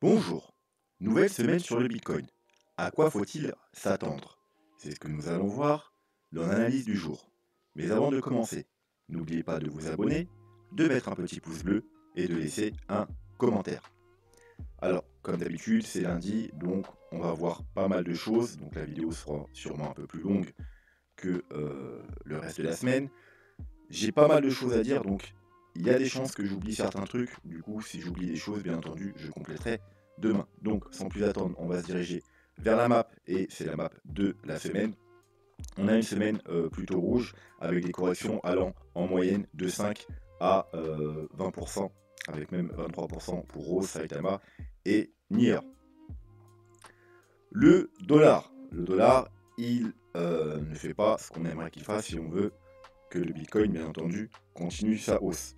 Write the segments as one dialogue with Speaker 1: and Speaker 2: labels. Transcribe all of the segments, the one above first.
Speaker 1: Bonjour, nouvelle semaine sur le Bitcoin. À quoi faut-il s'attendre? C'est ce que nous allons voir dans l'analyse du jour. Mais avant de commencer, n'oubliez pas de vous abonner, de mettre un petit pouce bleu et de laisser un commentaire. Alors, comme d'habitude, c'est lundi, donc on va voir pas mal de choses. Donc la vidéo sera sûrement un peu plus longue que le reste de la semaine. J'ai pas mal de choses à dire, donc il y a des chances que j'oublie certains trucs. Du coup, si j'oublie des choses, bien entendu, je compléterai demain. Donc, sans plus attendre, on va se diriger vers la map, et c'est la map de la semaine. On a une semaine plutôt rouge, avec des corrections allant en moyenne de 5 à 20%, avec même 23% pour Rose, Saitama et Nier. Le dollar, il ne fait pas ce qu'on aimerait qu'il fasse si on veut que le Bitcoin, bien entendu, continue sa hausse.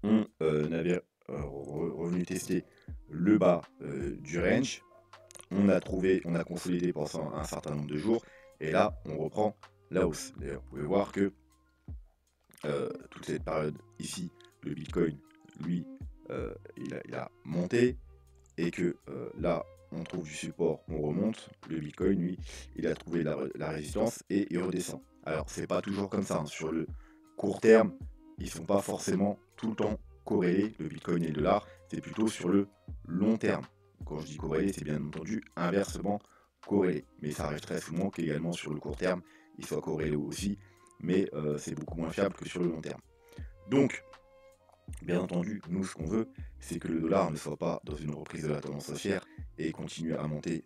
Speaker 1: On avait revenu tester le bas du range. On a consolidé pendant un certain nombre de jours, et là, on reprend la hausse. D'ailleurs, vous pouvez voir que toute cette période ici, le Bitcoin, lui, il a monté, et que là, on trouve du support, on remonte. Le Bitcoin, lui, il a trouvé la résistance et il redescend. Alors, c'est pas toujours comme ça, hein. Sur le court terme, ils sont pas forcément tout le temps corrélés, le Bitcoin et le dollar. C'est plutôt sur le long terme. Quand je dis corrélé, c'est bien entendu inversement corrélé. Mais ça arrive très souvent qu'également sur le court terme, il soit corrélé aussi. Mais c'est beaucoup moins fiable que sur le long terme. Donc, bien entendu, nous, ce qu'on veut, c'est que le dollar ne soit pas dans une reprise de la tendance haussière et continue à monter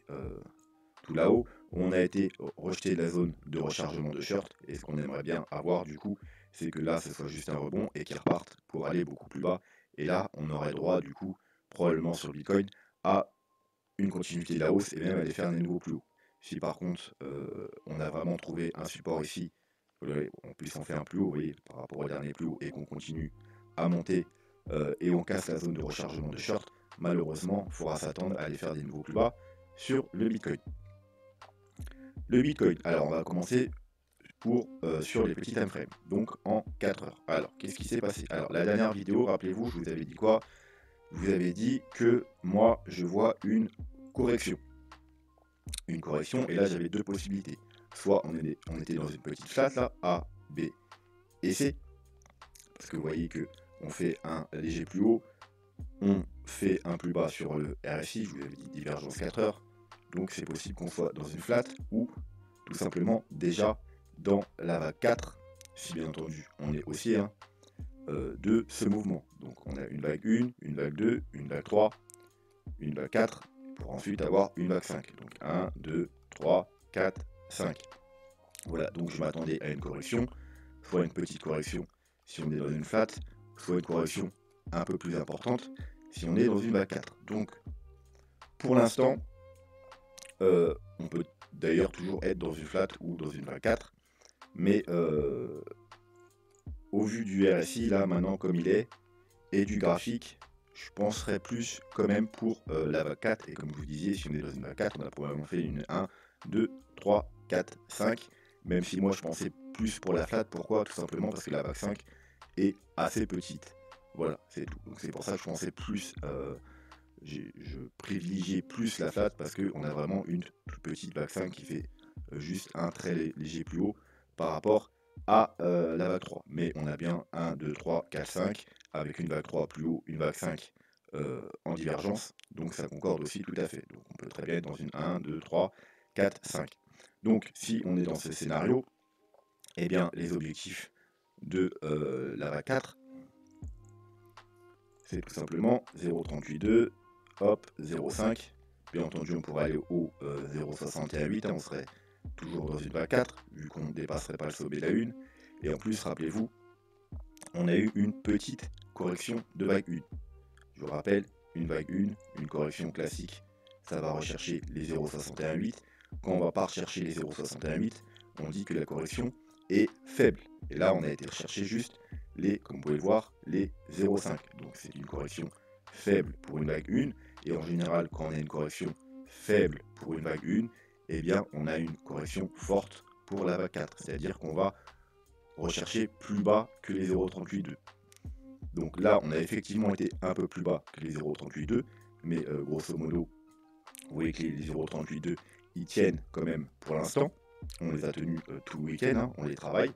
Speaker 1: tout là-haut. On a été rejeté de la zone de rechargement de short, et ce qu'on aimerait bien avoir, du coup, c'est que là, ce soit juste un rebond et qu'il reparte pour aller beaucoup plus bas. Et là, on aurait droit, du coup, probablement sur le Bitcoin, à une continuité de la hausse et même aller faire des nouveaux plus hauts. Si par contre, on a vraiment trouvé un support ici, on puisse en faire un plus haut, vous voyez, par rapport au dernier plus haut, et qu'on continue à monter et on casse la zone de rechargement de short, malheureusement, il faudra s'attendre à aller faire des nouveaux plus bas sur le Bitcoin. Le Bitcoin, alors on va commencer sur les petits time frames, donc en 4 heures. Alors, qu'est-ce qui s'est passé? Alors, la dernière vidéo, rappelez-vous, je vous avais dit quoi? Je vous avais dit que moi, je vois une correction. Une correction, et là, j'avais deux possibilités. Soit on était dans une petite flat, là, A, B et C, parce que vous voyez que on fait un léger plus haut, on fait un plus bas sur le RSI, je vous avais dit divergence 4 heures, donc c'est possible qu'on soit dans une flat ou tout simplement déjà dans la vague 4, si bien entendu on est haussier de ce mouvement. Donc on a une vague 1, une vague 2, une vague 3, une vague 4, pour ensuite avoir une vague 5. Donc 1, 2, 3, 4, 5. Voilà, donc je m'attendais à une correction, soit une petite correction si on est dans une flat, soit une correction un peu plus importante si on est dans une vague 4. Donc, pour l'instant, on peut d'ailleurs toujours être dans une flat ou dans une vague 4, mais au vu du RSI, là, maintenant, comme il est, et du graphique, je penserais plus quand même pour la vague 4, et comme je vous disiez, si on est dans une vague 4, on a probablement fait une 1, 2, 3, 4, 5, même si moi je pensais plus pour la flat. Pourquoi? Tout simplement parce que la vague 5 est assez petite. Voilà, c'est tout. Donc c'est pour ça que je pensais plus, je privilégiais plus la flat, parce qu'on a vraiment une toute petite vague 5 qui fait juste un très léger plus haut par rapport à la vague 3. Mais on a bien 1, 2, 3, 4, 5, avec une vague 3 plus haut, une vague 5 en divergence. Donc ça concorde aussi tout à fait. Donc on peut très bien être dans une 1, 2, 3, 4, 5. Donc si on est dans ce scénario, eh bien les objectifs de la vague 4, c'est tout simplement 0,382, hop, 0,5. Bien entendu, on pourrait aller au 0,618, on serait toujours dans une vague 4, vu qu'on ne dépasserait pas le sommet de la 1. Et en plus, rappelez-vous, on a eu une petite correction de vague 1. Je vous rappelle, une vague 1, une correction classique, ça va rechercher les 0,618. Quand on ne va pas rechercher les 0,618, on dit que la correction est faible. Et là, on a été rechercher juste comme vous pouvez le voir, les 0,5. Donc c'est une correction faible pour une vague 1. Et en général, quand on a une correction faible pour une vague 1, eh bien, on a une correction forte pour la vague 4. C'est-à-dire qu'on va rechercher plus bas que les 0,382. Donc là, on a effectivement été un peu plus bas que les 0,382, mais grosso modo, vous voyez que les 0,38,2, ils tiennent quand même pour l'instant. On les a tenus tout le week-end, hein, on les travaille.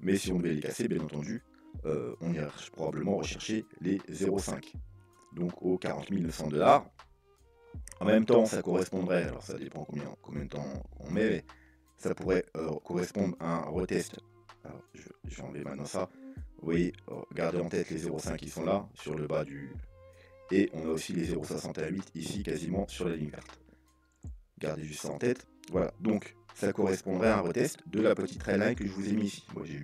Speaker 1: Mais si on devait les casser, bien entendu, on irait probablement rechercher les 0,5. Donc aux 40 900 $. En même temps, ça correspondrait, alors ça dépend combien de temps on met, mais ça pourrait correspondre à un retest. Alors, je vais enlever maintenant ça. Vous voyez, gardez en tête les 0,5 qui sont là, sur le bas du... Et on a aussi les 0,68 ici, quasiment sur la ligne verte. Gardez juste ça en tête. Voilà, donc ça correspondrait à un retest de la petite trailline que je vous ai mis ici. Moi, j'ai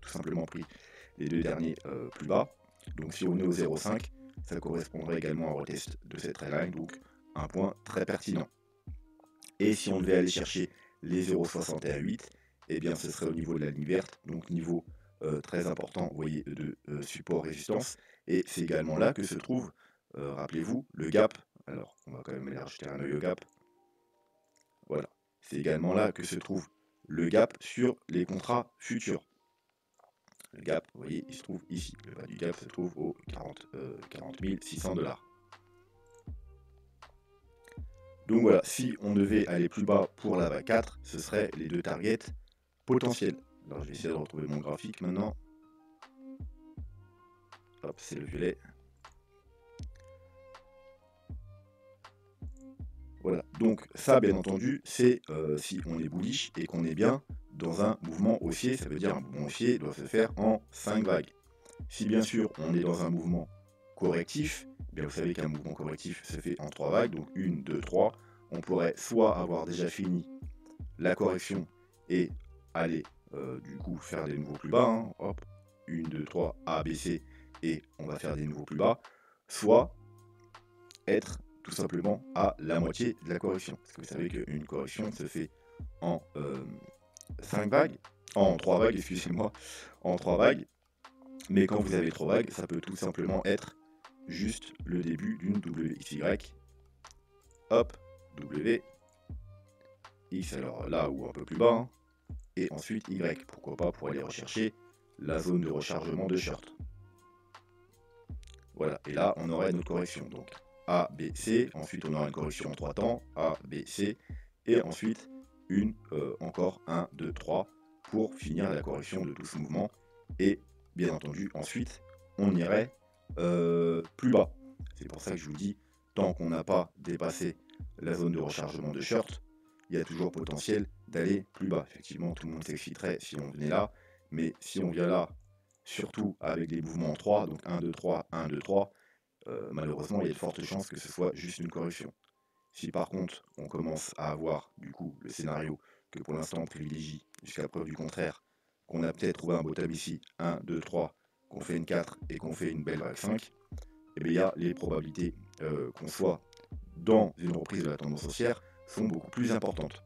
Speaker 1: tout simplement pris les deux derniers plus bas. Donc si on est au 0,5, ça correspondrait également à un retest de cette trailline, donc un point très pertinent. Et si on devait aller chercher les 0,68, eh bien ce serait au niveau de la ligne verte, donc niveau très important, vous voyez, de support résistance. Et c'est également là que se trouve, rappelez-vous, le gap. Alors, on va quand même aller rajouter un œil au gap. Voilà. C'est également là que se trouve le gap sur les contrats futurs. Le gap, vous voyez, il se trouve ici. Le bas du gap se trouve aux 40 600 $. Donc voilà, si on devait aller plus bas pour la vague 4, ce serait les deux targets potentiels. Alors je vais essayer de retrouver mon graphique maintenant. Hop, c'est le violet. Voilà, donc ça bien entendu, c'est si on est bullish et qu'on est bien dans un mouvement haussier, ça veut dire un mouvement haussier doit se faire en 5 vagues. Si bien sûr on est dans un mouvement correctif, eh bien vous savez qu'un mouvement correctif se fait en 3 vagues, donc 1, 2, 3. On pourrait soit avoir déjà fini la correction et aller du coup faire des nouveaux plus bas, hein. Hop, 1, 2, 3, A, B, C, et on va faire des nouveaux plus bas, soit être tout simplement à la moitié de la correction. Parce que vous savez qu'une correction se fait en 5 vagues, en 3 vagues, excusez-moi, en 3 vagues. Mais quand vous avez 3 vagues, ça peut tout simplement être juste le début d'une WXY. Hop, W, X, alors là ou un peu plus bas, hein, et ensuite Y. Pourquoi pas pour aller rechercher la zone de rechargement de short. Voilà, et là on aurait notre correction. Donc A, B, C, ensuite on aura une correction en 3 temps, A, B, C, et ensuite encore 1, 2, 3 pour finir la correction de tout ce mouvement. Et bien entendu, ensuite, on irait plus bas. C'est pour ça que je vous dis, tant qu'on n'a pas dépassé la zone de rechargement de short, il y a toujours potentiel d'aller plus bas. Effectivement, tout le monde s'exciterait si on venait là, mais si on vient là, surtout avec des mouvements en 3, donc 1, 2, 3, 1, 2, 3, malheureusement, il y a de fortes chances que ce soit juste une correction. Si par contre, on commence à avoir, du coup, le scénario que pour l'instant on privilégie, jusqu'à preuve du contraire, qu'on a peut-être trouvé un bottom ici, 1, 2, 3, qu'on fait une 4 et qu'on fait une belle vague 5, et bien il y a les probabilités qu'on soit dans une reprise de la tendance haussière sont beaucoup plus importantes.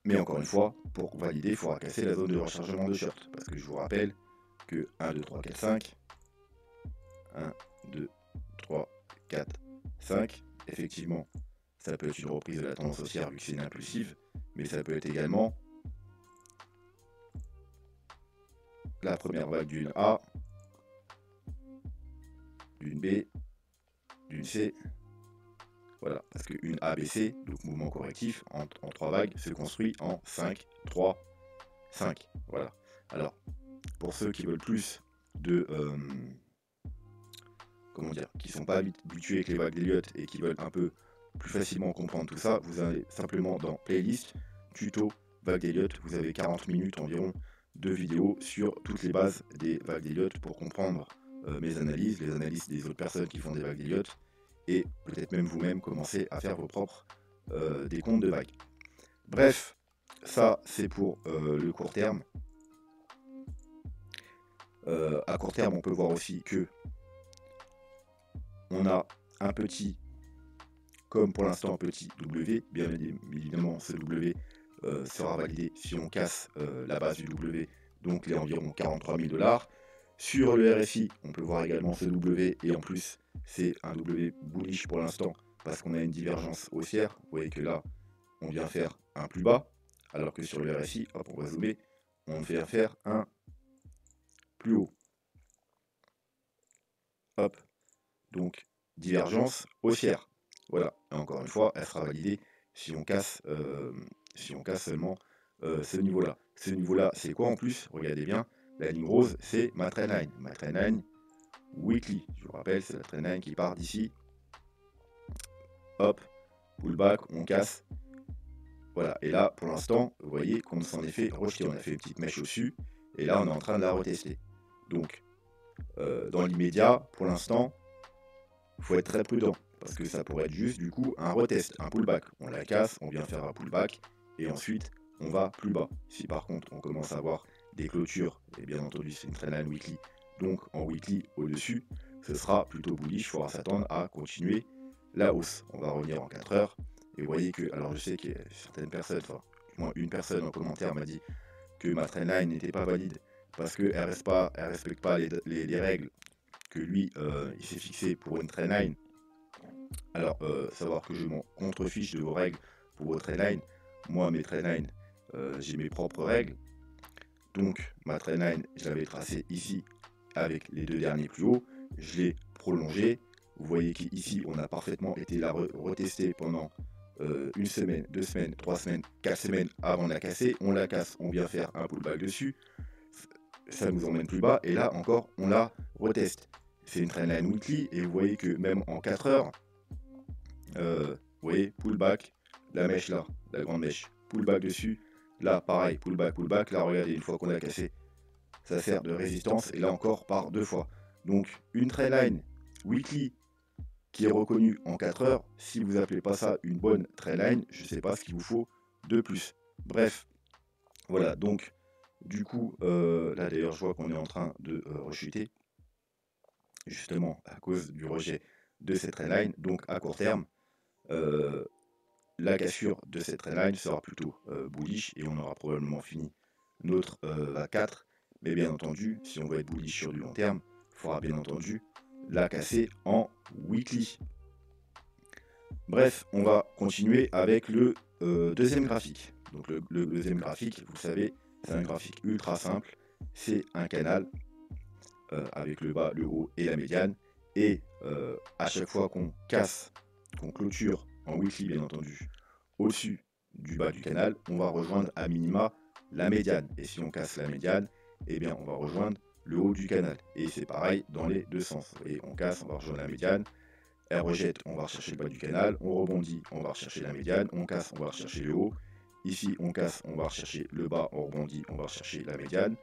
Speaker 1: Mais encore une fois, pour valider, il faudra casser la zone de rechargement de short. Parce que je vous rappelle que 1, 2, 3, 4, 5, 1, 2, 3, 4, 5, effectivement, ça peut être une reprise de la tendance haussière vu que c'est une impulsive, mais ça peut être également la première vague d'une A, d'une B, d'une C. Voilà, parce qu'une ABC, donc mouvement correctif, en 3 vagues, se construit en 5, 3, 5. Voilà. Alors, pour ceux qui veulent plus de... comment dire, qui sont pas habitués avec les vagues d'Elliott et qui veulent un peu plus facilement comprendre tout ça, vous allez simplement dans playlist, tuto, vagues d'Elliott, vous avez 40 minutes environ de vidéos sur toutes les bases des vagues d'Elliott pour comprendre mes analyses, les analyses des autres personnes qui font des vagues d'Elliott, et peut-être même vous-même commencer à faire vos propres décomptes de vagues. Bref, ça c'est pour le court terme. À court terme, on peut voir aussi que on a un petit, comme pour l'instant un petit W, bien évidemment ce W sera validé si on casse la base du W, donc les environ 43 000 $. Sur le RSI, on peut voir également ce W, et en plus c'est un W bullish pour l'instant, parce qu'on a une divergence haussière. Vous voyez que là, on vient faire un plus bas, alors que sur le RSI, hop, on va zoomer, on vient faire un plus haut. hop, donc divergence haussière. Voilà, et encore une fois, elle sera validée si on casse, seulement ce niveau-là. Ce niveau-là, c'est quoi en plus? Regardez bien, la ligne rose, c'est ma trendline. Ma trendline weekly. Je vous rappelle, c'est la trendline qui part d'ici. Hop, pullback, on casse. Voilà, et là, pour l'instant, vous voyez qu'on s'en est fait rejeter. On a fait une petite mèche au-dessus, et là, on est en train de la retester. Donc, dans l'immédiat, pour l'instant, il faut être très prudent, parce que ça pourrait être juste, du coup, un retest, un pullback. On la casse, on vient faire un pullback, et ensuite, on va plus bas. Si par contre, on commence à avoir des clôtures, et bien entendu, c'est une trendline weekly, donc en weekly au-dessus, ce sera plutôt bullish, il faudra s'attendre à continuer la hausse. On va revenir en 4 heures, et vous voyez que, alors je sais qu'il y a certaines personnes, enfin, du moins une personne en commentaire m'a dit que ma trendline n'était pas valide, parce qu'elle ne respecte pas les règles que lui, il s'est fixé pour une trendline. Alors, savoir que je m'en contrefiche de vos règles pour vos trendlines. Moi, mes trendlines, j'ai mes propres règles. Donc, ma trendline, je l'avais tracée ici avec les deux derniers plus hauts. Je l'ai prolongée. Vous voyez qu'ici, on a parfaitement été la retester pendant une semaine, 2 semaines, 3 semaines, 4 semaines avant de la casser. On la casse, on vient faire un pullback dessus. Ça nous emmène plus bas. Et là, encore, on la reteste. C'est une trendline weekly. Et vous voyez que même en 4 heures, vous voyez, pullback, la mèche là, la grande mèche, pullback dessus, là pareil, pullback, pullback, là regardez, une fois qu'on a cassé, ça sert de résistance, et là encore par 2 fois. Donc une trendline weekly qui est reconnue en 4 heures, si vous appelez pas ça une bonne trendline, je sais pas ce qu'il vous faut de plus. Bref, voilà, donc du coup, là d'ailleurs je vois qu'on est en train de rechuter, justement à cause du rejet de cette trendline, donc à court terme, la cassure de cette trendline sera plutôt bullish, et on aura probablement fini notre A4. Mais bien entendu, si on veut être bullish sur du long terme, il faudra bien entendu la casser en weekly. Bref, on va continuer avec le deuxième graphique. Donc le deuxième graphique, vous savez, c'est un graphique ultra simple. C'est un canal avec le bas, le haut et la médiane. Et à chaque fois qu'on casse, qu'on clôture en weekly bien entendu, au-dessus du bas du canal, on va rejoindre à minima la médiane. Et si on casse la médiane, eh bien on va rejoindre le haut du canal. Et c'est pareil dans les deux sens. Et on casse, on va rejoindre la médiane. Elle rejette, on va rechercher le bas du canal. On rebondit, on va rechercher la médiane. On casse, on va rechercher le haut. Ici, on casse, on va rechercher le bas. On rebondit, on va rechercher la médiane.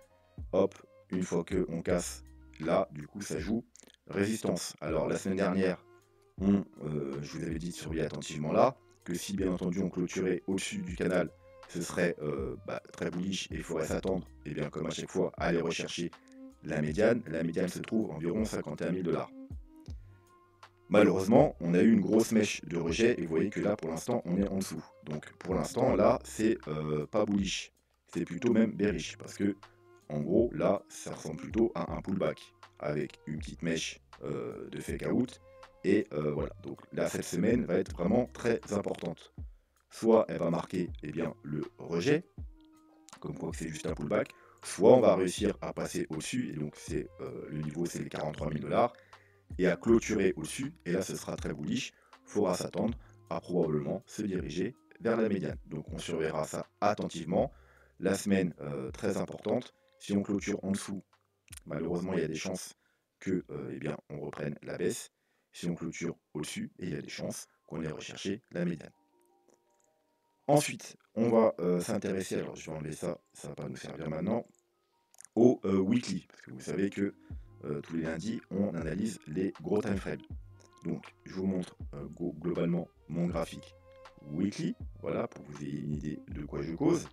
Speaker 1: Hop, une fois qu'on casse, là, du coup, ça joue résistance. Alors, la semaine dernière, je vous avais dit de surveiller attentivement là, que si bien entendu on clôturait au-dessus du canal, ce serait très bullish, et il faudrait s'attendre, et bien comme à chaque fois, à aller rechercher la médiane. La médiane se trouve environ 51 000 $. Malheureusement, on a eu une grosse mèche de rejet, et vous voyez que là, pour l'instant, on est en dessous. Donc pour l'instant, là, c'est pas bullish, c'est plutôt même bearish, parce que en gros, là, ça ressemble plutôt à un pullback, avec une petite mèche de fake out. Et voilà, donc là, cette semaine va être vraiment très importante. Soit elle va marquer bien, le rejet, comme quoi c'est juste un pullback, soit on va réussir à passer au-dessus, et donc c'est le niveau, c'est les 43 000 $, et à clôturer au-dessus, et là, ce sera très bullish. Il faudra s'attendre à probablement se diriger vers la médiane. Donc on surveillera ça attentivement. La semaine, très importante, si on clôture en dessous, malheureusement, il y a des chances que bien, on reprenne la baisse. Si on clôture au-dessus, et il y a des chances qu'on ait recherché la médiane. Ensuite, on va s'intéresser, alors je vais enlever ça, ça va pas nous servir maintenant, au weekly, parce que vous savez que tous les lundis, on analyse les gros time frames. Donc, je vous montre globalement mon graphique weekly, voilà, pour que vous ayez une idée de quoi je cause.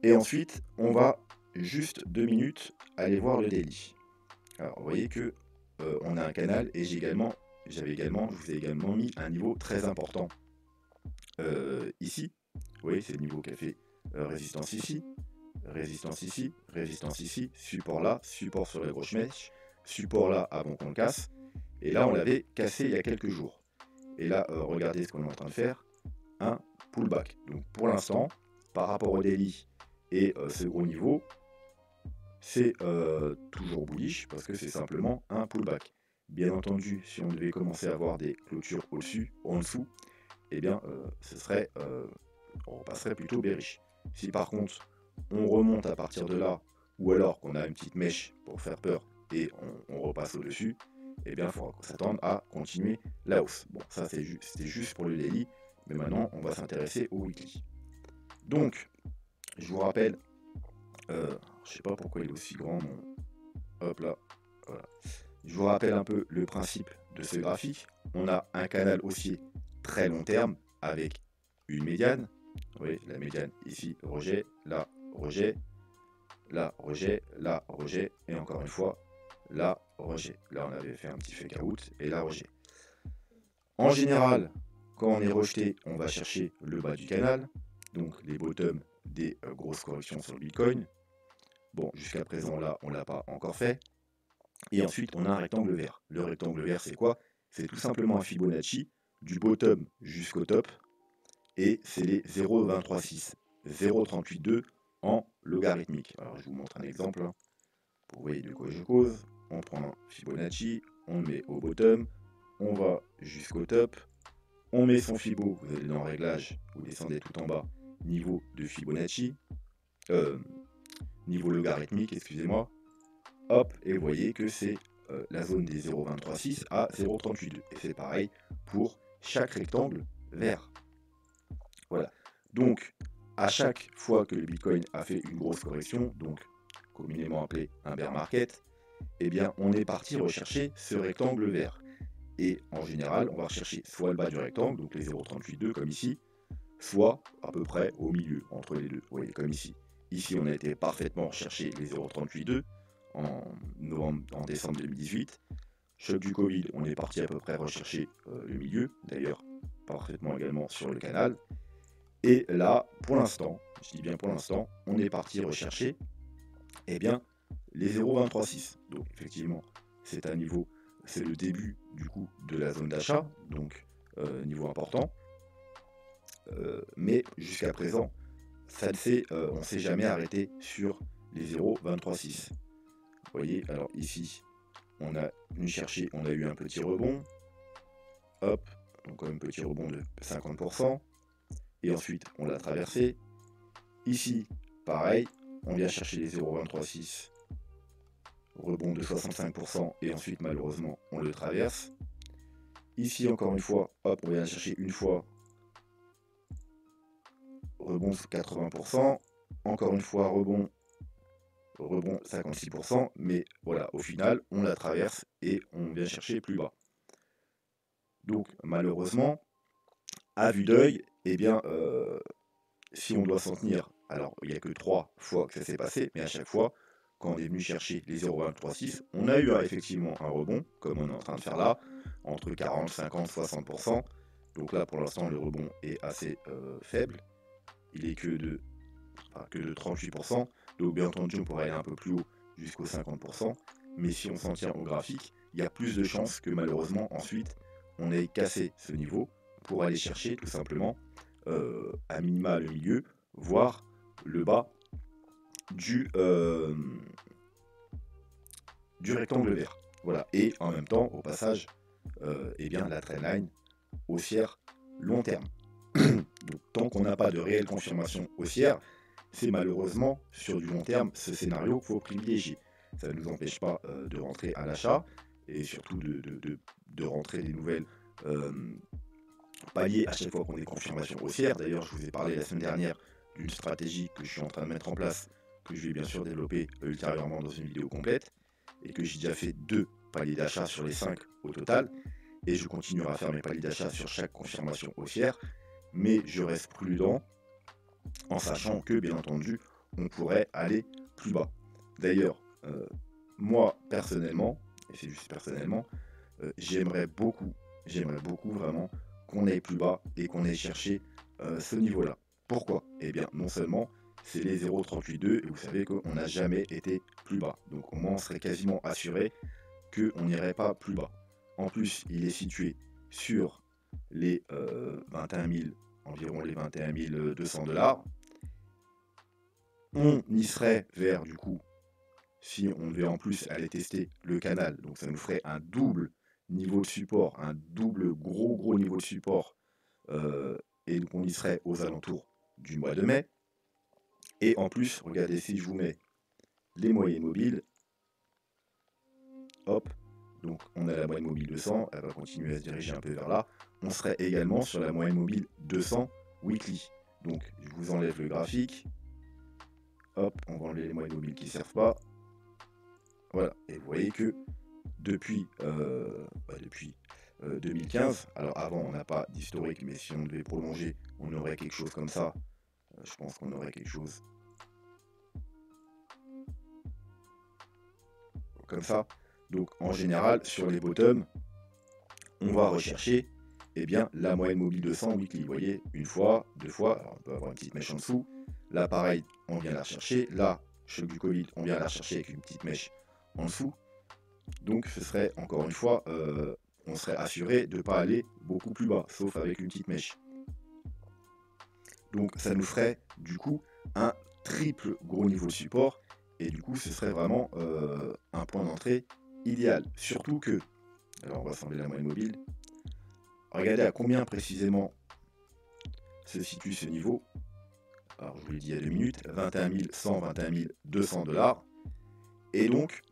Speaker 1: Et ensuite, on va juste 2 minutes aller voir le daily. Alors, vous voyez que on a un canal, et je vous ai également mis un niveau très important ici. Vous voyez, c'est le niveau qui a fait résistance ici, résistance ici, résistance ici, support là, support sur la grosse mèche, support là avant qu'on le casse. Et là, on l'avait cassé il y a quelques jours. Et là, regardez ce qu'on est en train de faire, un pullback. Donc pour l'instant, par rapport au daily et ce gros niveau, c'est toujours bullish parce que c'est simplement un pullback. Bien entendu, si on devait commencer à avoir des clôtures au-dessus, en dessous, eh bien, on passerait plutôt bearish. Si par contre, on remonte à partir de là, ou alors qu'on a une petite mèche pour faire peur et on repasse au-dessus, eh bien, il faudra s'attendre à continuer la hausse. Bon, ça, c'était juste pour le daily, mais maintenant, on va s'intéresser au weekly. Donc, je vous rappelle, je sais pas pourquoi il est aussi grand, hop là, voilà. Je vous rappelle un peu le principe de ce graphique. On a un canal haussier très long terme avec une médiane. Vous voyez, la médiane ici, rejet, là, rejet, là, rejet, là, rejet, et encore une fois, là, rejet. Là, on avait fait un petit fake out, et là, rejet. En général, quand on est rejeté, on va chercher le bas du canal, donc les bottoms des grosses corrections sur le Bitcoin. Bon, jusqu'à présent, là, on ne l'a pas encore fait. Et ensuite, on a un rectangle vert. Le rectangle vert, c'est quoi? C'est tout simplement un Fibonacci du bottom jusqu'au top. Et c'est les 0,236, 0,382 en logarithmique. Alors, je vous montre un exemple. Vous voyez de quoi je cause. On prend un Fibonacci, on le met au bottom, on va jusqu'au top, on met son Fibo, vous allez dans Réglage, vous descendez tout en bas, niveau de Fibonacci, niveau logarithmique, excusez-moi, hop, et vous voyez que c'est la zone des 0,236 à 0,382. Et c'est pareil pour chaque rectangle vert. Voilà. Donc, à chaque fois que le Bitcoin a fait une grosse correction, donc communément appelé un bear market, eh bien, on est parti rechercher ce rectangle vert. Et en général, on va rechercher soit le bas du rectangle, donc les 0,382 comme ici, soit à peu près au milieu, entre les deux. Vous voyez, comme ici. Ici, on a été parfaitement rechercher les 0,382 en décembre 2018. Choc du Covid, on est parti à peu près rechercher le milieu, d'ailleurs parfaitement également sur le canal. Et là, pour l'instant, je dis bien pour l'instant, on est parti rechercher eh bien, les 0,236. Donc effectivement, c'est un niveau, c'est le début du coup de la zone d'achat, donc niveau important. Mais jusqu'à présent, on ne s'est jamais arrêté sur les 0,236. Vous voyez, alors ici, on a venu chercher, on a eu un petit rebond, hop, donc un petit rebond de 50%, et ensuite on l'a traversé. Ici, pareil, on vient chercher les 0,236, rebond de 65%, et ensuite malheureusement on le traverse. Ici encore une fois, hop, on vient chercher une fois, rebond 80%, encore une fois rebond 56%, mais voilà, au final, on la traverse et on vient chercher plus bas. Donc, malheureusement, à vue d'œil, eh bien, si on doit s'en tenir, alors il n'y a que 3 fois que ça s'est passé, mais à chaque fois, quand on est venu chercher les 0,236, on a eu effectivement un rebond, comme on est en train de faire là, entre 40, 50, 60%. Donc là, pour l'instant, le rebond est assez faible. Il est que de 38%. Donc bien entendu, on pourrait aller un peu plus haut jusqu'aux 50%. Mais si on s'en tient au graphique, il y a plus de chances que malheureusement ensuite on ait cassé ce niveau pour aller chercher tout simplement à minima le milieu, voire le bas du rectangle vert. Voilà. Et en même temps, au passage, eh bien, la trendline haussière long terme. Donc tant qu'on n'a pas de réelle confirmation haussière, c'est malheureusement sur du long terme ce scénario qu'il faut privilégier. Ça ne nous empêche pas de rentrer à l'achat et surtout de rentrer des nouvelles paliers à chaque fois qu'on a des confirmations haussières. D'ailleurs, je vous ai parlé la semaine dernière d'une stratégie que je suis en train de mettre en place, que je vais bien sûr développer ultérieurement dans une vidéo complète, et que j'ai déjà fait 2 paliers d'achat sur les 5 au total, et je continuerai à faire mes paliers d'achat sur chaque confirmation haussière, mais je reste prudent en sachant que, bien entendu, on pourrait aller plus bas. D'ailleurs, moi, personnellement, et c'est juste personnellement, j'aimerais beaucoup vraiment qu'on aille plus bas et qu'on aille chercher ce niveau-là. Pourquoi? Eh bien, non seulement c'est les 0,382 et vous savez qu'on n'a jamais été plus bas. Donc au moins, on serait quasiment assuré qu'on n'irait pas plus bas. En plus, il est situé sur les 21 000, environ les 21 200 $. On y serait vers, du coup, si on devait en plus aller tester le canal, donc ça nous ferait un double niveau de support, un double gros niveau de support, et donc on y serait aux alentours du mois de mai. Et en plus, regardez, si je vous mets les moyennes mobiles, hop, donc on a la moyenne mobile 200, elle va continuer à se diriger un peu vers là, on serait également sur la moyenne mobile 200 weekly. Donc je vous enlève le graphique, hop, on va enlever les moyennes mobiles qui ne servent pas, voilà, et vous voyez que depuis 2015, alors avant on n'a pas d'historique, mais si on devait prolonger, on aurait quelque chose comme ça, je pense qu'on aurait quelque chose comme ça. Donc en général, sur les bottoms, on va rechercher la moyenne mobile 200 weekly. Vous voyez, une fois, deux fois, alors on peut avoir une petite mèche en dessous. Là, pareil, on vient la rechercher. Là, choc du Covid, on vient la rechercher avec une petite mèche en dessous. Donc ce serait, encore une fois, on serait assuré de ne pas aller beaucoup plus bas, sauf avec une petite mèche. Donc ça nous ferait, du coup, un triple gros niveau de support. Et du coup, ce serait vraiment un point d'entrée idéal. Surtout que, alors on va s'enlever la moyenne mobile. Regardez à combien précisément se situe ce niveau. Alors je vous l'ai dit il y a 2 minutes, 21 100, 21 200 $. Et donc,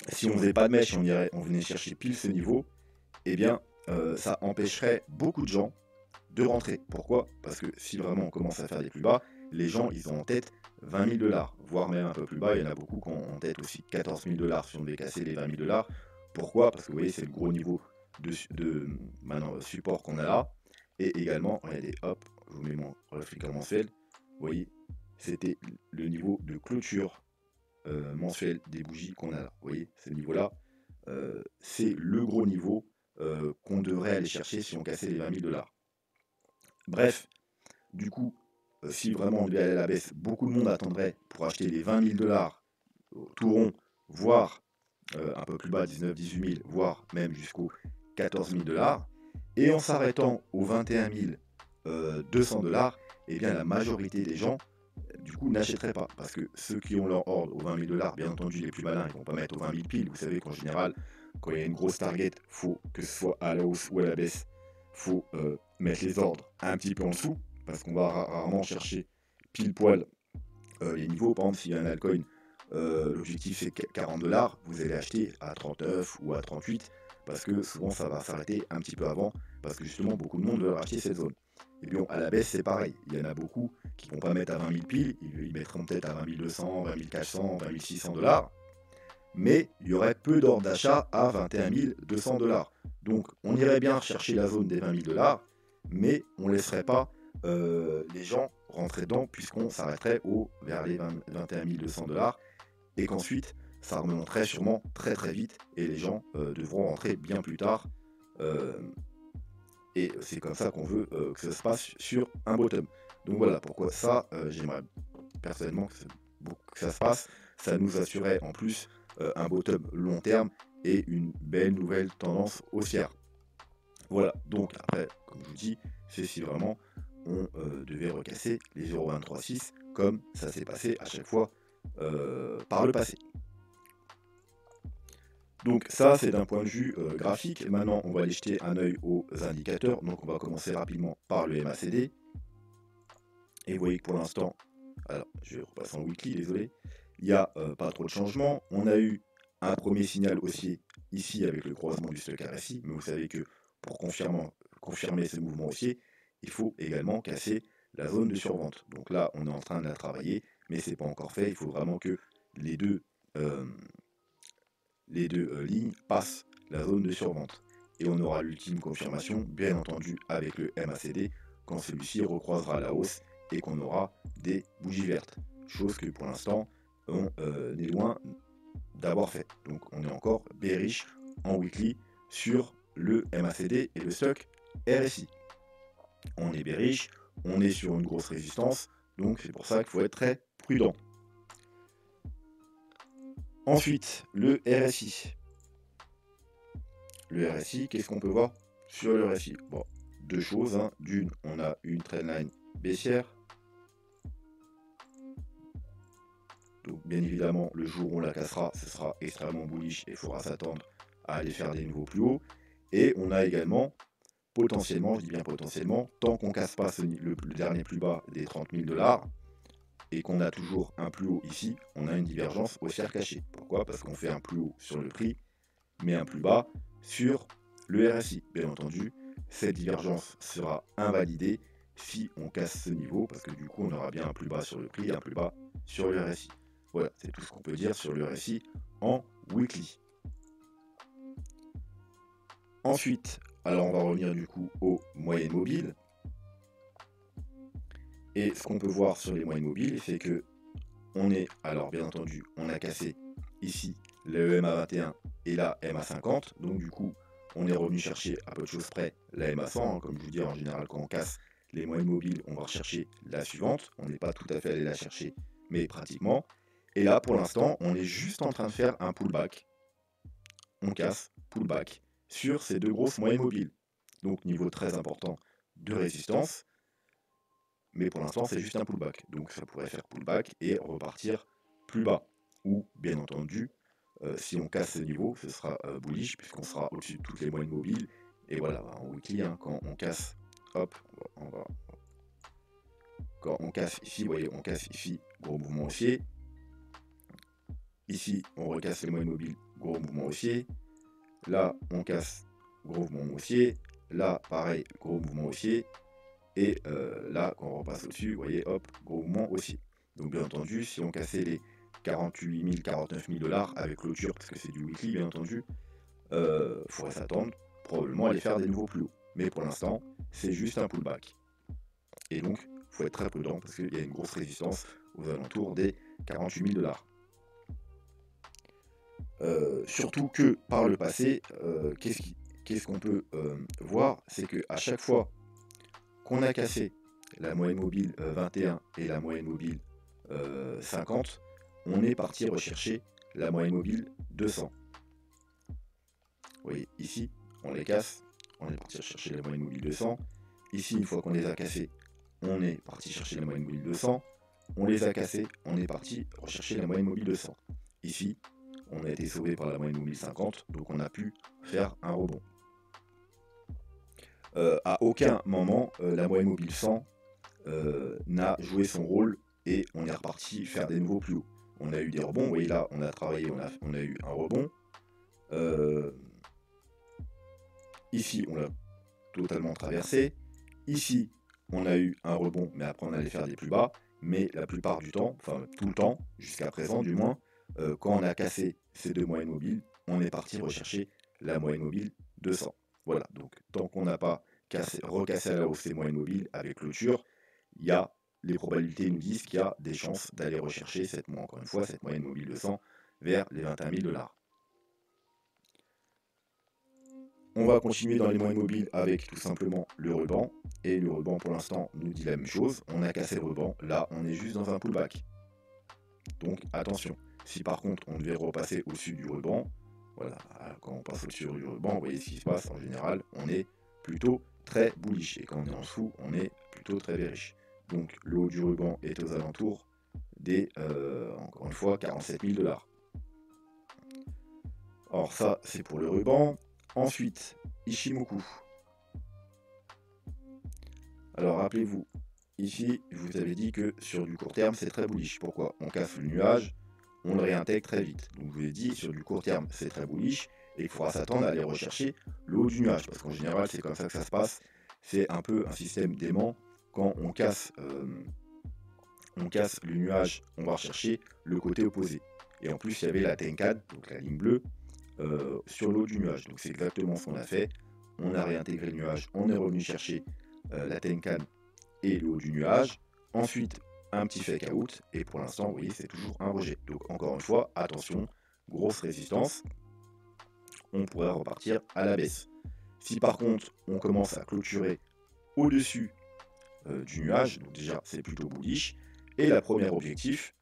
Speaker 1: si on faisait pas de mèche et on venait chercher pile ce niveau, eh bien, ça empêcherait beaucoup de gens de rentrer. Pourquoi? Parce que si vraiment on commence à faire des plus bas, les gens, ils ont en tête 20 000 $, voire même un peu plus bas. Il y en a beaucoup qui ont en tête aussi 14 000 $ si on devait casser les 20 000 $. Pourquoi? Parce que vous voyez, c'est le gros niveau de support qu'on a là. Et également, regardez, hop, je vous mets mon réflecteur mensuel. Vous voyez, c'était le niveau de clôture mensuel des bougies qu'on a là. Vous voyez, ce niveau-là, c'est le gros niveau qu'on devrait aller chercher si on cassait les 20 000 $. Bref, du coup, si vraiment on devait aller à la baisse, beaucoup de monde attendrait pour acheter les 20 000 $ tout rond, voire un peu plus bas, 19 18 000, voire même jusqu'aux 14 000 $. Et en s'arrêtant aux 21 200 $, eh bien la majorité des gens, du coup, n'achèteraient pas. Parce que ceux qui ont leur ordre aux 20 000 $, bien entendu, les plus malins, ils vont pas mettre aux 20 000 piles. Vous savez qu'en général, quand il y a une grosse target, faut que ce soit à la hausse ou à la baisse, faut mettre les ordres un petit peu en dessous, parce qu'on va rarement chercher pile poil les niveaux. Par exemple, s'il y a un altcoin, l'objectif c'est 40 $, vous allez acheter à 39 ou à 38, parce que souvent ça va s'arrêter un petit peu avant, parce que justement beaucoup de monde veut racheter cette zone. Et bien à la baisse c'est pareil, il y en a beaucoup qui ne vont pas mettre à 20 000 piles, ils mettront peut-être à 20 200, 20 400, 20 600 $, mais il y aurait peu d'ordres d'achat à 21 200 $. Donc on irait bien chercher la zone des 20 000 $, mais on ne laisserait pas les gens rentrer dedans, puisqu'on s'arrêterait vers les 21 200 $, et qu'ensuite ça remonterait sûrement très très vite, et les gens devront rentrer bien plus tard. Et c'est comme ça qu'on veut que ça se passe sur un bottom. Donc voilà pourquoi ça, j'aimerais personnellement que ça se passe. Ça nous assurait en plus un bottom long terme et une belle nouvelle tendance haussière. Voilà, donc après, comme je vous dis, c'est si vraiment on devait recasser les 0,236 comme ça s'est passé à chaque fois par le passé. Donc ça, c'est d'un point de vue graphique. Maintenant, on va aller jeter un œil aux indicateurs. Donc on va commencer rapidement par le MACD. Et vous voyez que pour l'instant, alors je vais repasser en weekly, désolé, il n'y a pas trop de changements. On a eu un premier signal haussier ici avec le croisement du stock RSI, mais vous savez que pour confirmer ce mouvement haussier, il faut également casser la zone de survente. Donc là, on est en train de la travailler, mais ce n'est pas encore fait. Il faut vraiment que les deux lignes passent la zone de survente. Et on aura l'ultime confirmation, bien entendu, avec le MACD, quand celui-ci recroisera la hausse et qu'on aura des bougies vertes. Chose que pour l'instant, on est loin d'avoir fait. Donc on est encore bearish en weekly sur le MACD et le stock RSI. On est bearish, on est sur une grosse résistance, donc c'est pour ça qu'il faut être très prudent. Ensuite, le RSI. Le RSI, qu'est-ce qu'on peut voir sur le RSI? Bon, deux choses. Hein. D'une, on a une trendline baissière. Donc bien évidemment, le jour où on la cassera, ce sera extrêmement bullish et il faudra s'attendre à aller faire des niveaux plus hauts. Et on a également, potentiellement, je dis bien potentiellement, tant qu'on ne casse pas le dernier plus bas des 30 000 $ et qu'on a toujours un plus haut ici, on a une divergence haussière cachée. Pourquoi? Parce qu'on fait un plus haut sur le prix, mais un plus bas sur le RSI. Bien entendu, cette divergence sera invalidée si on casse ce niveau, parce que du coup, on aura bien un plus bas sur le prix et un plus bas sur le RSI. Voilà, c'est tout ce qu'on peut dire sur le RSI en weekly. Ensuite, alors on va revenir du coup aux moyennes mobiles. Et ce qu'on peut voir sur les moyennes mobiles, c'est que on est, alors bien entendu, on a cassé ici le MA21 et la MA50. Donc du coup, on est revenu chercher à peu de choses près la MA100. Comme je vous dis, en général, quand on casse les moyennes mobiles, on va rechercher la suivante. On n'est pas tout à fait allé la chercher, mais pratiquement. Et là, pour l'instant, on est juste en train de faire un pullback. On casse, pullback, sur ces deux grosses moyennes mobiles. Donc niveau très important de résistance. Mais pour l'instant, c'est juste un pullback. Donc ça pourrait faire pullback et repartir plus bas. Ou, bien entendu, si on casse ce niveau, ce sera bullish, puisqu'on sera au-dessus de toutes les moyennes mobiles. Et voilà, en weekly, hein, quand on casse, hop, quand on casse ici, vous voyez, on casse ici, gros mouvement haussier. Ici, on recasse les moyennes mobiles, gros mouvement haussier. Là, on casse, gros mouvement haussier. Là, pareil, gros mouvement haussier. Et là, quand on repasse au-dessus, vous voyez, hop, gros mouvement aussi. Donc bien entendu, si on cassait les 48 000, 49 000 $ avec clôture, parce que c'est du weekly, bien entendu, il faudrait s'attendre probablement à aller faire des nouveaux plus hauts. Mais pour l'instant, c'est juste un pullback. Et donc, il faut être très prudent parce qu'il y a une grosse résistance aux alentours des 48 000 $. Surtout que par le passé, qu'est-ce qu'on peut voir, c'est qu'à chaque fois qu'on a cassé la moyenne mobile 21 et la moyenne mobile 50, on est parti rechercher la moyenne mobile 200. Vous voyez, ici, on les casse, on est parti chercher la moyenne mobile 200. Ici, une fois qu'on les a cassés, on est parti chercher la moyenne mobile 200. On les a cassés, on est parti rechercher la moyenne mobile 200. Ici, on a été sauvé par la moyenne mobile 50, donc on a pu faire un rebond. À aucun moment, la moyenne mobile 100 n'a joué son rôle et on est reparti faire des nouveaux plus hauts. On a eu des rebonds, vous voyez là, on a travaillé, on a eu un rebond. Ici, on l'a totalement traversé. Ici, on a eu un rebond, mais après on allait faire des plus bas. Mais la plupart du temps, enfin tout le temps, jusqu'à présent du moins, quand on a cassé ces deux moyennes mobiles, on est parti rechercher la moyenne mobile 200. Voilà, donc tant qu'on n'a pas recassé à la hausse ces moyennes mobiles avec clôture, il y a les probabilités nous disent qu'il y a des chances d'aller rechercher encore une fois cette moyenne mobile 200 vers les 21 000 $. On va continuer dans les moyennes mobiles avec tout simplement le ruban. Et le ruban pour l'instant nous dit la même chose. On a cassé le ruban. Là, on est juste dans un pullback. Donc attention. Si par contre on devait repasser au-dessus du ruban, voilà, quand on passe au-dessus du ruban, vous voyez ce qui se passe en général, on est plutôt très bullish. Et quand on est en dessous, on est plutôt très bearish. Donc le haut du ruban est aux alentours des, encore une fois, 47 000 $. Alors ça, c'est pour le ruban. Ensuite, Ichimoku. Alors rappelez-vous, ici, je vous avais dit que sur du court terme, c'est très bullish. Pourquoi? On casse le nuage, on le réintègre très vite. Donc je vous ai dit, sur du court terme, c'est très bullish, et il faudra s'attendre à aller rechercher le haut du nuage, parce qu'en général, c'est comme ça que ça se passe. C'est un peu un système d'aimant. Quand on casse le nuage, on va rechercher le côté opposé. Et en plus, il y avait la Tenkan, donc la ligne bleue, sur le haut du nuage. Donc c'est exactement ce qu'on a fait. On a réintégré le nuage, on est revenu chercher la Tenkan et le haut du nuage. Ensuite, un petit fake out. Et pour l'instant, vous voyez, c'est toujours un rejet. Donc encore une fois, attention, grosse résistance. On pourrait repartir à la baisse. Si par contre, on commence à clôturer au-dessus du nuage, donc déjà, c'est plutôt bullish. Et la première objectif,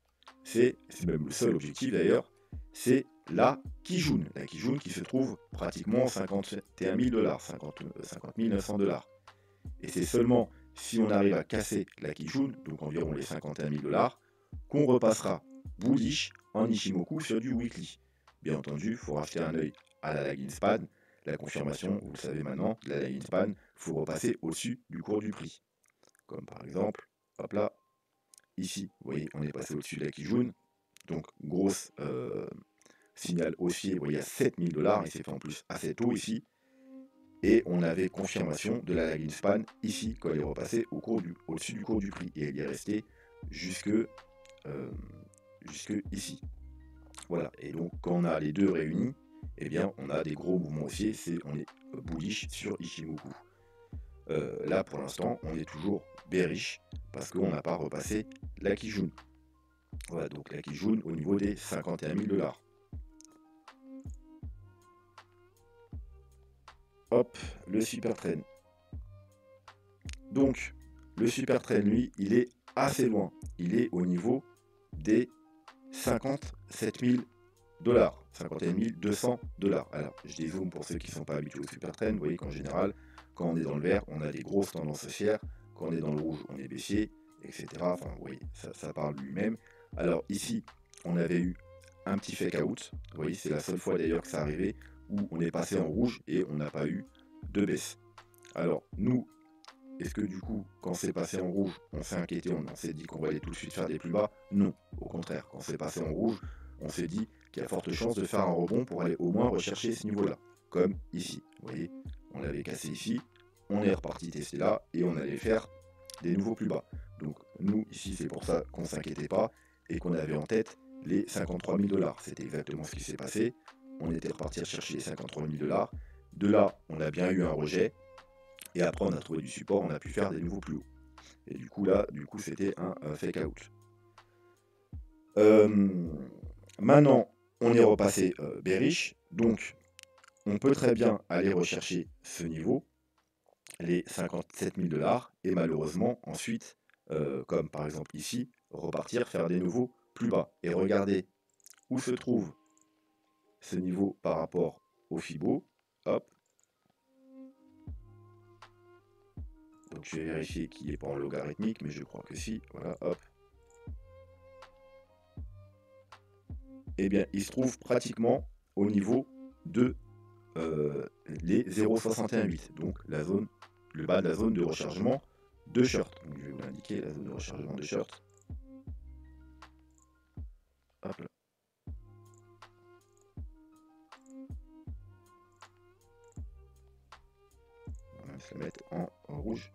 Speaker 1: c'est même le seul objectif d'ailleurs, c'est la Kijun. La Kijun qui se trouve pratiquement 51 000 $, 50 900 $. Et c'est seulement si on arrive à casser la Kijun, donc environ les 51 000 $, qu'on repassera bullish en Ichimoku sur du weekly. Bien entendu, il faut racheter un œil à la lagging span. La confirmation, vous le savez maintenant, de la lagging span, il faut repasser au-dessus du cours du prix. Comme par exemple, hop là, ici, vous voyez, on est passé au-dessus de la Kijun. Donc, grosse signal haussier, vous voyez, à 7000 $, et c'est fait en plus assez tôt ici. Et on avait confirmation de la lagging span ici, quand elle est repassée au-dessus du cours du prix. Et elle y est restée jusque ici. Voilà, et donc quand on a les deux réunis, eh bien on a des gros mouvements haussiers, on est bullish sur Ichimoku. Là pour l'instant, on est toujours bearish parce qu'on n'a pas repassé la Kijun. Voilà, donc la Kijun au niveau des 51 000 $. Hop, le super trend. Donc, le super trend, lui, il est assez loin. Il est au niveau des 57 000 $, 51 200 $. Alors, je dézoome pour ceux qui ne sont pas habitués au super trend. Vous voyez qu'en général, quand on est dans le vert, on a des grosses tendances haussières. Quand on est dans le rouge, on est baissier, etc. Enfin, vous voyez, ça parle lui-même. Alors, ici, on avait eu un petit fake out. Vous voyez, c'est la seule fois d'ailleurs que ça arrivait où on est passé en rouge et on n'a pas eu de baisse. Alors, nous, est-ce que du coup, quand c'est passé en rouge, on s'est inquiété, on s'est dit qu'on va aller tout de suite faire des plus bas? Non, au contraire, quand c'est passé en rouge, on s'est dit qu'il y a forte chance de faire un rebond pour aller au moins rechercher ce niveau-là, comme ici. Vous voyez, on l'avait cassé ici, on est reparti tester là, et on allait faire des nouveaux plus bas. Donc nous, ici, c'est pour ça qu'on ne s'inquiétait pas, et qu'on avait en tête les 53 000 $. C'était exactement ce qui s'est passé. On était reparti chercher les 53 000 $. De là, on a bien eu un rejet. Et après, on a trouvé du support, on a pu faire des nouveaux plus hauts. Et du coup, là, c'était un fake out. Maintenant, on est repassé bearish. Donc, on peut très bien aller rechercher ce niveau, les 57 000 $. Et malheureusement, ensuite, comme par exemple ici, repartir, faire des nouveaux plus bas. Et regardez où se trouve ce niveau par rapport au Fibo. Hop. Donc je vais vérifier qu'il n'est pas en logarithmique, mais je crois que si. Voilà, hop. Eh bien, il se trouve pratiquement au niveau de les 0,618, donc la zone, le bas de la zone de rechargement de short. Donc, je vais vous l'indiquer, la zone de rechargement de short. Hop là. On va se le mettre en rouge.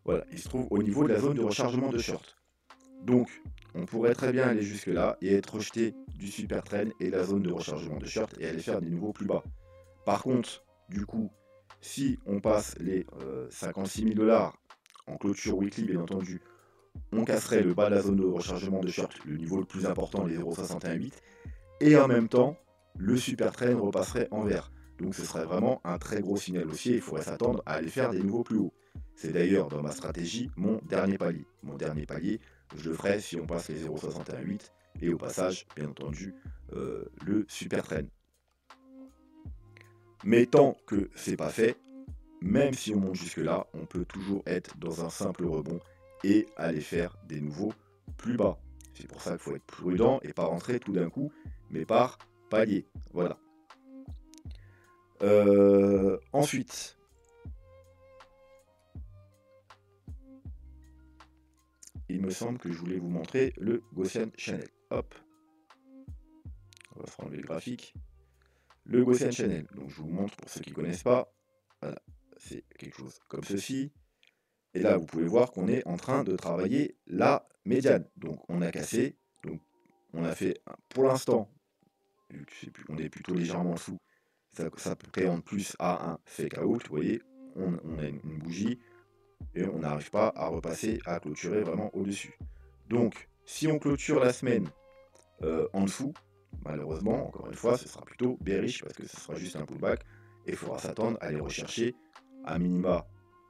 Speaker 1: Voilà, il se trouve au niveau de la zone de rechargement de short. Donc, on pourrait très bien aller jusque là et être rejeté du super trend et la zone de rechargement de short et aller faire des niveaux plus bas. Par contre, du coup, si on passe les 56 000 $ en clôture weekly, bien entendu, on casserait le bas de la zone de rechargement de short, le niveau le plus important, les 0,618, et en même temps, le super trend repasserait en vert. Donc ce serait vraiment un très gros signal haussier, il faudrait s'attendre à aller faire des niveaux plus hauts. C'est d'ailleurs dans ma stratégie mon dernier palier. Mon dernier palier, je le ferai si on passe les 0,618 et au passage, bien entendu, le super trend. Mais tant que c'est pas fait, même si on monte jusque là, on peut toujours être dans un simple rebond et aller faire des nouveaux plus bas. C'est pour ça qu'il faut être prudent et pas rentrer tout d'un coup, mais par palier. Voilà. Ensuite, il me semble que je voulais vous montrer le Gaussian Channel. Hop. On va se enlever le graphique. Le Gaussian Channel. Donc je vous montre pour ceux qui ne connaissent pas. Voilà. C'est quelque chose comme ceci. Et là, vous pouvez voir qu'on est en train de travailler la médiane. Donc on a cassé. Donc on a fait, pour l'instant, on est plutôt légèrement en dessous. Ça présente plus à un fake out. Vous voyez, on a une bougie et on n'arrive pas à repasser, à clôturer vraiment au-dessus. Donc, si on clôture la semaine en dessous, malheureusement, encore une fois, ce sera plutôt bearish parce que ce sera juste un pullback et il faudra s'attendre à aller rechercher à minima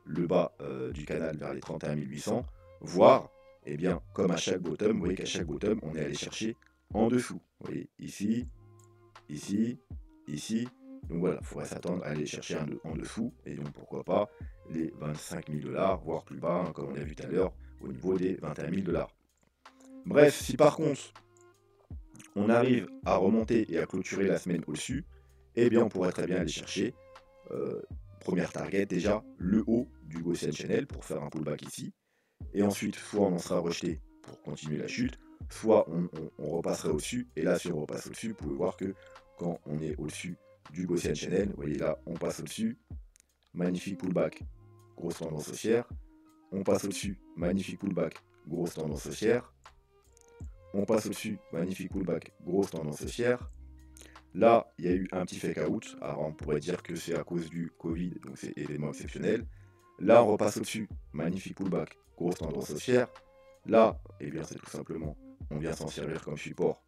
Speaker 1: le bas du canal vers les 31 800, voire, eh bien, comme à chaque bottom, vous voyez qu'à chaque bottom, on est allé chercher en dessous. Vous voyez, ici, ici, ici. Donc voilà, il faudrait s'attendre à aller chercher en dessous, et donc pourquoi pas les 25 000 $, voire plus bas, hein, comme on a vu tout à l'heure, au niveau des 21 000 $. Bref, si par contre, on arrive à remonter et à clôturer la semaine au-dessus, eh bien on pourrait très bien aller chercher, première target déjà, le haut du Gaussian Channel pour faire un pullback ici, et ensuite soit on en sera rejeté pour continuer la chute, soit on repasserait au-dessus, et là si on repasse au-dessus, vous pouvez voir que quand on est au-dessus du Gaussian Channel, vous voyez là on passe au-dessus, magnifique pullback, grosse tendance haussière, on passe au-dessus, magnifique pullback, grosse tendance haussière, on passe au-dessus, magnifique pullback, grosse tendance haussière. Là, il y a eu un petit fake out. Alors, on pourrait dire que c'est à cause du Covid, donc c'est événement exceptionnel. Là, on repasse au-dessus, magnifique pullback, grosse tendance haussière. Là, eh bien, c'est tout simplement, on vient s'en servir comme support.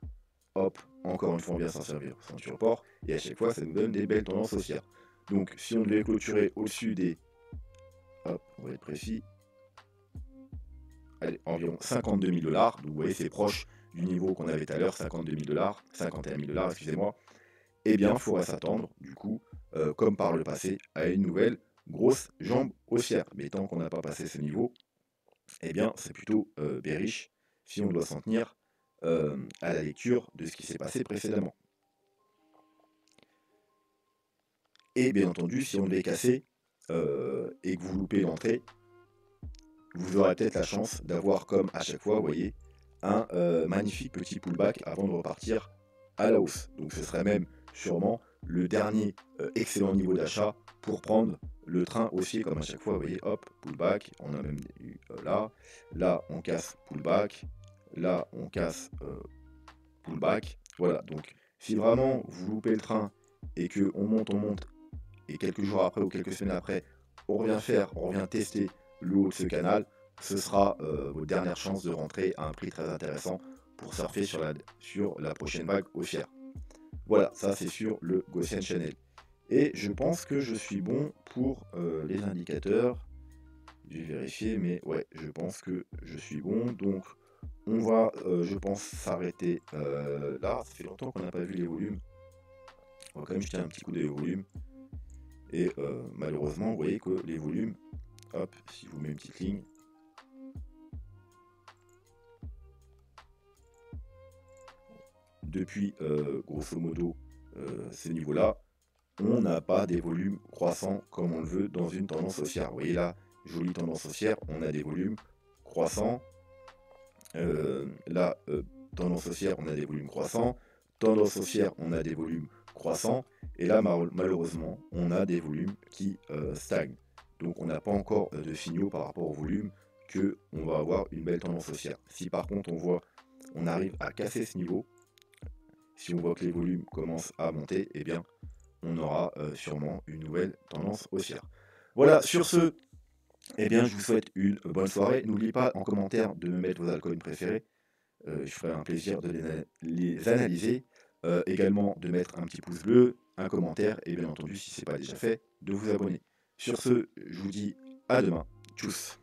Speaker 1: Hop, encore une fois, on vient s'en servir sans support. Et à chaque fois, ça nous donne des belles tendances haussières. Donc, si on devait clôturer au-dessus des, hop, on va être précis, allez, environ 52 000 $. Donc, vous voyez, c'est proche du niveau qu'on avait tout à l'heure, 52 000 $, 51 000 $, excusez-moi. Eh bien, il faudrait s'attendre, du coup, comme par le passé, à une nouvelle grosse jambe haussière. Mais tant qu'on n'a pas passé ce niveau, eh bien, c'est plutôt bearish si on doit s'en tenir à la lecture de ce qui s'est passé précédemment. Et bien entendu, si on devait casser et que vous loupez l'entrée, vous aurez peut-être la chance d'avoir, comme à chaque fois, vous voyez, un magnifique petit pullback avant de repartir à la hausse. Donc ce serait même sûrement le dernier excellent niveau d'achat pour prendre le train haussier comme à chaque fois. Vous voyez, hop, pullback, on a même eu là on casse pullback, là on casse pullback. Voilà, donc si vraiment vous loupez le train et que on monte, et quelques jours après ou quelques semaines après, on revient tester le haut de ce canal, ce sera votre dernière chance de rentrer à un prix très intéressant pour surfer sur la prochaine vague haussière. Voilà, ça c'est sur le Gaussian Channel. Et je pense que je suis bon pour les indicateurs. Je vais vérifier, mais ouais, je pense que je suis bon. Donc on va, je pense, s'arrêter là. Ça fait longtemps qu'on n'a pas vu les volumes. On va quand même jeter un petit coup d'œil aux volumes. Et malheureusement, vous voyez que les volumes, hop, si je vous mets une petite ligne, depuis grosso modo ces niveaux-là, on n'a pas des volumes croissants comme on le veut dans une tendance haussière. Vous voyez là, jolie tendance haussière, on a des volumes croissants. Là, tendance haussière, on a des volumes croissants. Tendance haussière, on a des volumes croissants. Et là, malheureusement, on a des volumes qui stagnent. Donc on n'a pas encore de signaux par rapport au volume qu'on va avoir une belle tendance haussière. Si par contre on arrive à casser ce niveau, si on voit que les volumes commencent à monter, eh bien on aura sûrement une nouvelle tendance haussière. Voilà, sur ce, eh bien je vous souhaite une bonne soirée. N'oubliez pas en commentaire de me mettre vos altcoins préférés. Je ferai un plaisir de les analyser. Également de mettre un petit pouce bleu, un commentaire et bien entendu si ce n'est pas déjà fait, de vous abonner. Sur ce, je vous dis à demain. Tchuss.